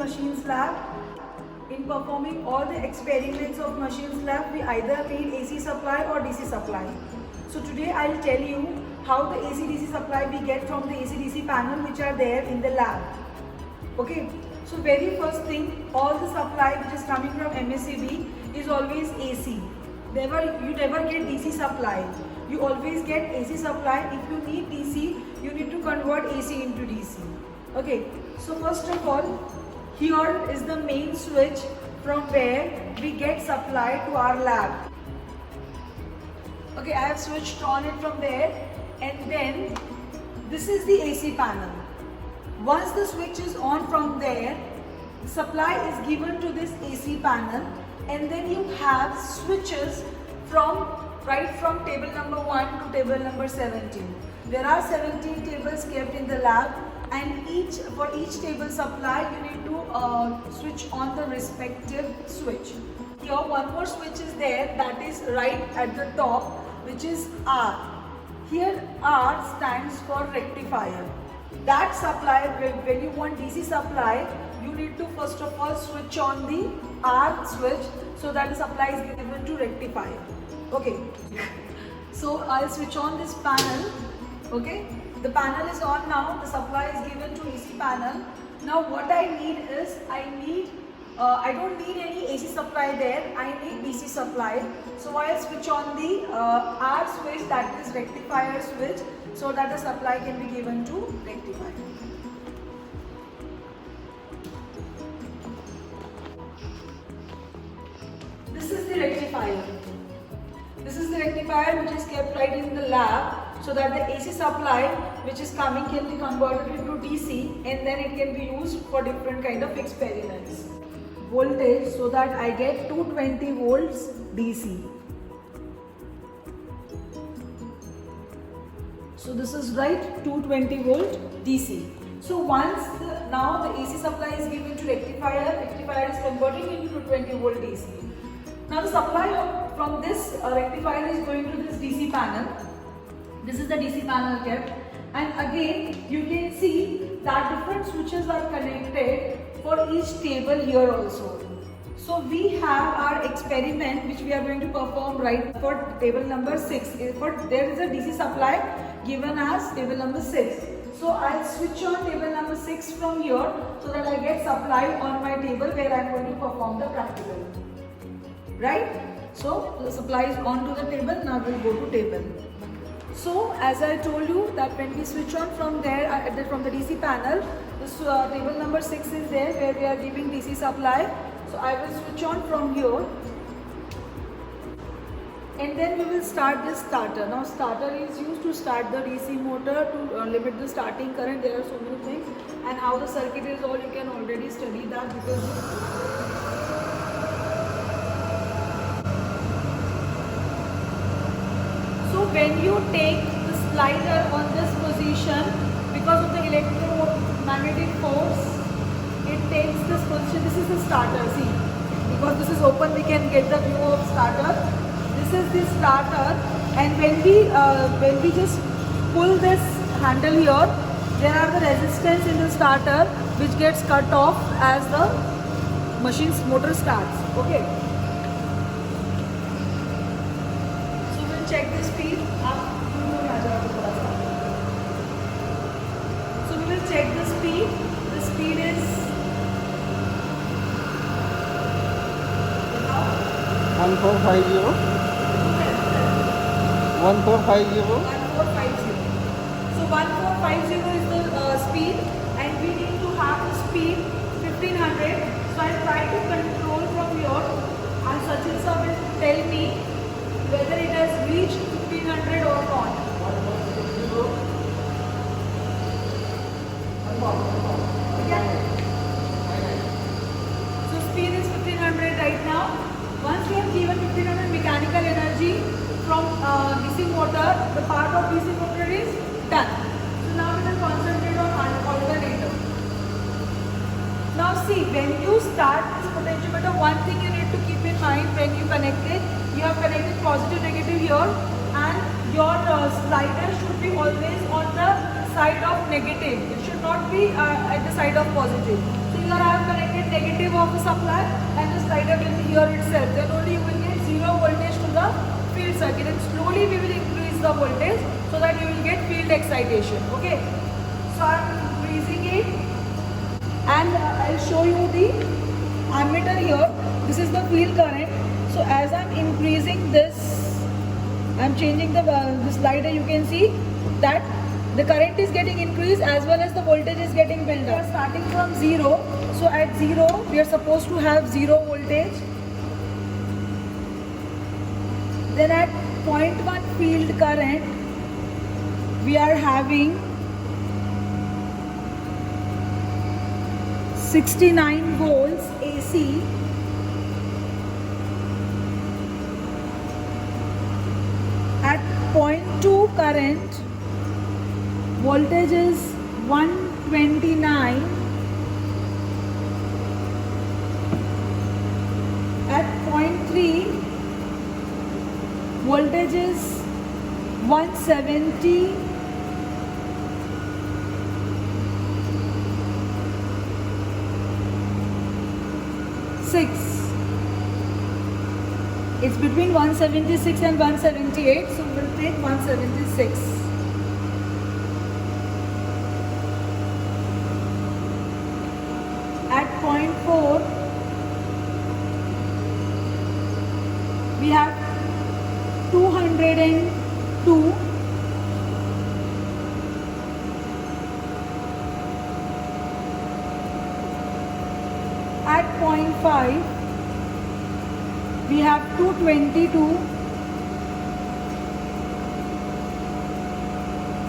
machines lab. In performing all the experiments of machines lab, we either need AC supply or DC supply. So today I'll tell you how the AC-DC supply we get from the AC-DC panel which are there in the lab. Okay. So very first thing, all the supply which is coming from MSCB is always AC. You never get DC supply. You always get AC supply. If you need DC, you need to convert AC into DC. Okay. So first of all, here is the main switch from where we get supply to our lab. Okay, I have switched on it from there, and then this is the AC panel. Once the switch is on from there, the supply is given to this AC panel, and then you have switches right from table number 1 to table number 17. There are 17 tables kept in the lab, and for each table supply you need to switch on the respective switch. Here one more switch is there, that is right at the top, which is R. Here R stands for rectifier. That supply, when you want DC supply, you need to first of all switch on the R switch so that the supply is given to rectifier. Okay. So I'll switch on this panel. Okay. The panel is on now. The supply is given to AC panel. Now what I need is, I don't need any AC supply there. I need DC supply. So I'll switch on the R switch, that is rectifier switch, so that the supply can be given to rectifier. This is the rectifier. This is the rectifier which is kept right in the lab so that the AC supply which is coming can be converted into DC, and then it can be used for different kind of experiments. Voltage, so that I get 220 volts DC. So this is right, 220 volt DC. So once now the AC supply is given to rectifier is converting into 220 volt DC. Now the supply from this rectifier is going to this DC panel. This is the DC panel kept, and again you can see that different switches are connected for each table here also. So we have our experiment which we are going to perform right for table number 6. There is a DC supply given as table number 6. So I'll switch on table number 6 from here so that I get supply on my table where I am going to perform the practical. Right? So the supply is on to the table. Now we'll go to table. So as I told you that when we switch on from there, from the DC panel, this table number 6 is there where we are giving DC supply. So I will switch on from here, and then we will start this starter. Now starter is used to start the DC motor to limit the starting current. There are so many things, and how the circuit is all you can already study that because so when you take the slider on this position, because of the electromagnetic force, it takes this position. This is the starter, see, because this is open we can get the view of starter. This is the starter, and when we just pull this handle here, there are the resistance in the starter which gets cut off as the machine's motor starts. Okay. So we'll check the speed. So we will check the speed. The speed is 1450. 1450. 1450. So 1450 is the speed, and we need to have the speed 1500. So I'll try to control from here, and Sachin sir will tell me whether it has reached 1500 or not. Okay. So speed is 1500 right now. Once we have given 1500 mechanical energy from DC motor, the part of DC motor is done. So now we will concentrate on alternator. Now see, when you start this potentiometer, one thing you need to keep in mind when you connect it, you have connected positive negative here, and your slider should be always on the side of negative. It should not be at the side of positive. So here I have connected negative of the supply and the slider will be here itself. Then only you will get 0 voltage to the field circuit, and slowly we will increase the voltage so that you will get field excitation. Okay. So I am increasing it, and I'll show you the ammeter here. This is the field current. So as I'm increasing this, I'm changing the slider. You can see that the current is getting increased as well as the voltage is getting built up. We are starting from 0. So at 0, we are supposed to have 0 voltage. Then at 0.1 field current, we are having 69 volts AC. At 0.2 current, voltage is 129. At 0.3, voltage is 170. It's between 176 and 178, so we'll take 176. At 0.4, we have 202. At 0.5, we have 222,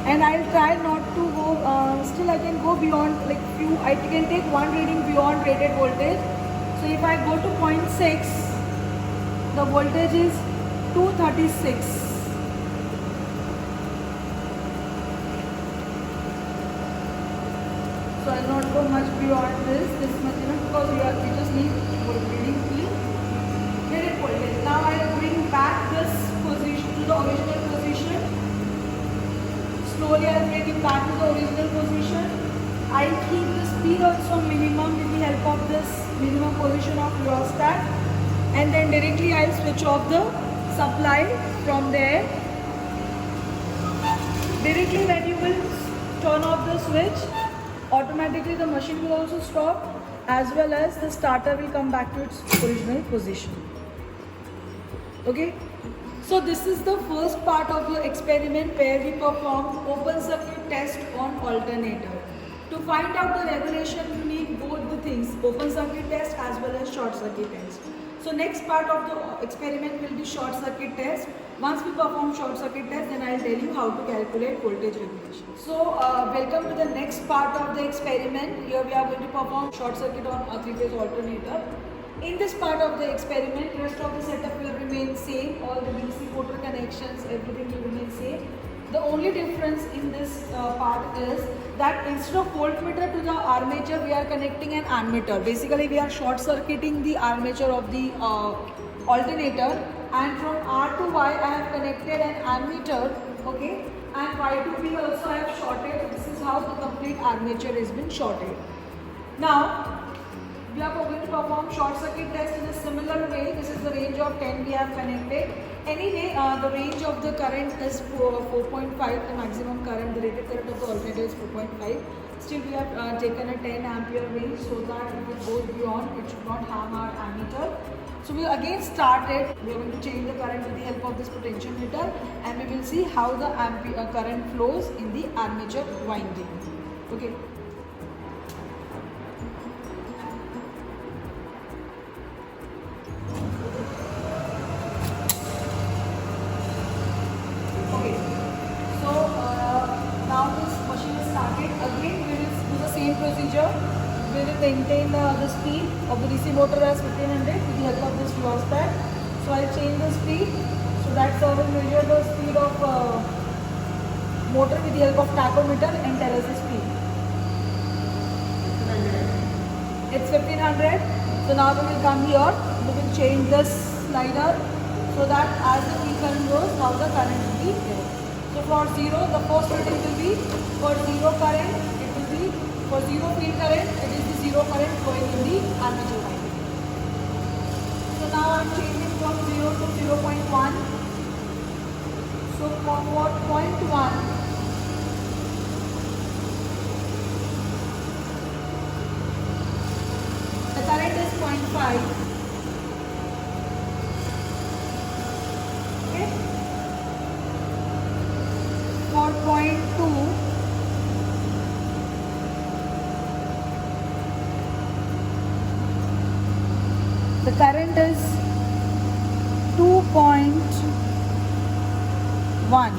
and I'll try not to go, still I can go beyond, like few, I can take one reading beyond rated voltage. So if I go to 0.6, the voltage is 236. So I'll not go much beyond this much, because we just need reading field. Now I will bring back this position to the original position. Slowly I will bring it back to the original position. I will keep the speed also minimum with the help of this minimum position of rheostat, and then directly I will switch off the supply from there. Directly when you will turn off the switch, automatically the machine will also stop, as well as the starter will come back to its original position. Okay, so this is the first part of the experiment where we perform open circuit test on alternator. To find out the regulation, you need both the things, open circuit test as well as short circuit test. So next part of the experiment will be short circuit test. Once we perform short circuit test, then I will tell you how to calculate voltage regulation. So welcome to the next part of the experiment. Here we are going to perform short circuit on a 3-phase alternator. In this part of the experiment, rest of the setup will remain same. All the DC motor connections, everything will remain same. The only difference in this part is that instead of voltmeter to the armature, we are connecting an ammeter. Basically, we are short circuiting the armature of the alternator, and from R to Y I have connected an ammeter, okay, and Y to P also I have shorted. This is how the complete armature has been shorted. Now, we are going to perform short circuit test in a similar way. This is the range of 10 we have connected. Anyway, the range of the current is 4.5, the maximum current, the rated current of the alternator is 4.5. Still we have taken a 10 ampere range so that if it goes beyond, it should not harm our ammeter. So we again started, we are going to change the current with the help of this potentiometer, and we will see how the current flows in the armature winding. Okay. Procedure. We will maintain the speed of the DC motor as 1500 with the help of this rheostat. So I will change the speed. So that will measure the speed of motor with the help of tachometer and tell us the speed. It's 1500. So now we will come here. We will change this slider so that as the peak current goes, now the current will be there. So for 0, the first reading will be for 0 current, it will be For zero field current, it is the zero current flowing in the armature winding. So now I am changing from 0 to 0.1. So for 0.1, the current is 0.5. Okay. For 0.2, the current is 2.1.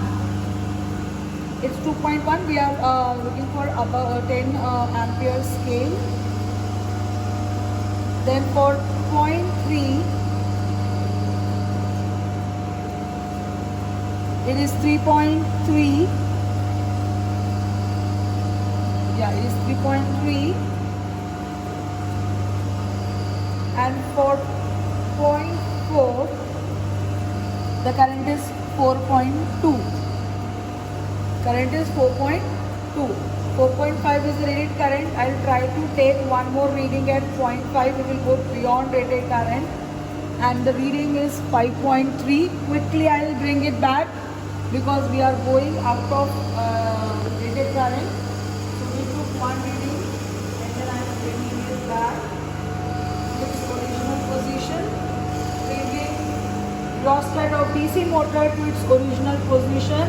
It's 2.1. We are looking for about 10 ampere scale. Then for 0.3, it is 3.3. Yeah, it is 3.3. And for 0.4, the current is 4.2. Current is 4.2. 4.5 is the rated current. I will try to take one more reading at 0.5. We will go beyond rated current. And the reading is 5.3. Quickly I will bring it back because we are going out of rated current. So we took one reading and then I am bringing it back to its original position. Bringing rheostat of DC motor to its original position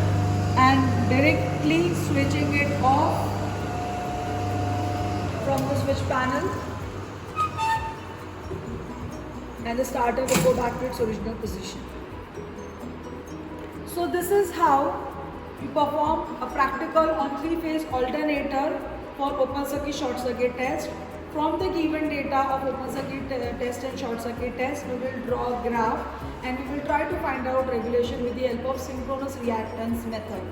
and directly switching it off from the switch panel, and the starter will go back to its original position. So this is how we perform a practical on three-phase alternator for open circuit short circuit test. From the given data of open circuit test and short circuit test, we will draw a graph and we will try to find out regulation with the help of synchronous reactance method.